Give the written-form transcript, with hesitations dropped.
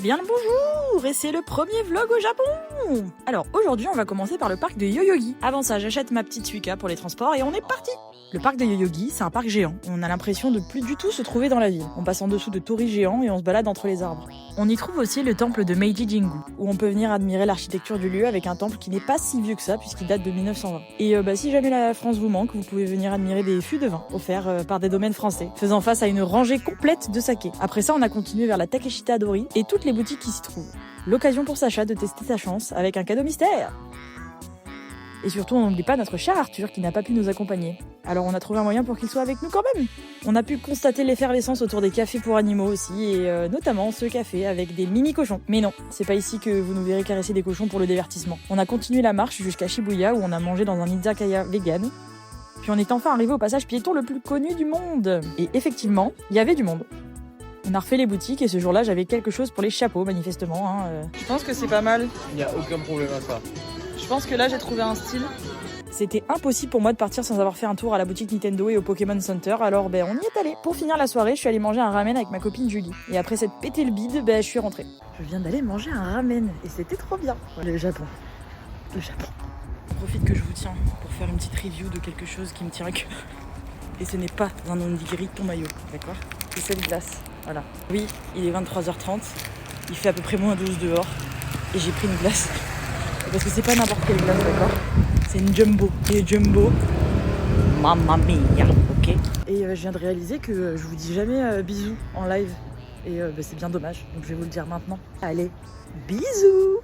Bien le bonjour, et c'est le premier vlog au Japon. Alors aujourd'hui on va commencer par le parc de Yoyogi. Avant ça j'achète ma petite Suica pour les transports et on est parti. Le parc de Yoyogi, c'est un parc géant. On a l'impression de plus du tout se trouver dans la ville. On passe en dessous de torii géants et on se balade entre les arbres. On y trouve aussi le temple de Meiji Jingu, où on peut venir admirer l'architecture du lieu avec un temple qui n'est pas si vieux que ça puisqu'il date de 1920. Et si jamais la France vous manque, vous pouvez venir admirer des fûts de vin offerts par des domaines français, faisant face à une rangée complète de saké. Après ça, on a continué vers la Takeshita Dori et toutes les boutiques qui s'y trouvent. L'occasion pour Sacha de tester sa chance avec un cadeau mystère. Et surtout, on n'oublie pas notre cher Arthur qui n'a pas pu nous accompagner. Alors on a trouvé un moyen pour qu'il soit avec nous quand même. On a pu constater l'effervescence autour des cafés pour animaux aussi, et notamment ce café avec des mini cochons. Mais non, c'est pas ici que vous nous verrez caresser des cochons pour le divertissement. On a continué la marche jusqu'à Shibuya où on a mangé dans un izakaya vegan. Puis on est enfin arrivé au passage piéton le plus connu du monde. Et effectivement, il y avait du monde. On a refait les boutiques et ce jour-là, j'avais quelque chose pour les chapeaux, manifestement. Je pense que c'est pas mal. Il n'y a aucun problème à ça. Je pense que là, j'ai trouvé un style. C'était impossible pour moi de partir sans avoir fait un tour à la boutique Nintendo et au Pokémon Center, alors on y est allé. Pour finir la soirée, je suis allée manger un ramen avec ma copine Julie. Et après s'être pété le bide, je suis rentrée. Je viens d'aller manger un ramen et c'était trop bien. Le Japon. Le Japon. Je profite que je vous tiens pour faire une petite review de quelque chose qui me tient à cœur. Et ce n'est pas un onigiri ton maillot, d'accord? C'est cette glace. Voilà. Oui, il est 23h30, il fait à peu près moins 12 dehors, et j'ai pris une glace. Parce que c'est pas n'importe quelle glace, d'accord? C'est une jumbo. Et jumbo, mamma mia, ok? Et je viens de réaliser que je vous dis jamais bisous en live. Et c'est bien dommage, donc je vais vous le dire maintenant. Allez, bisous!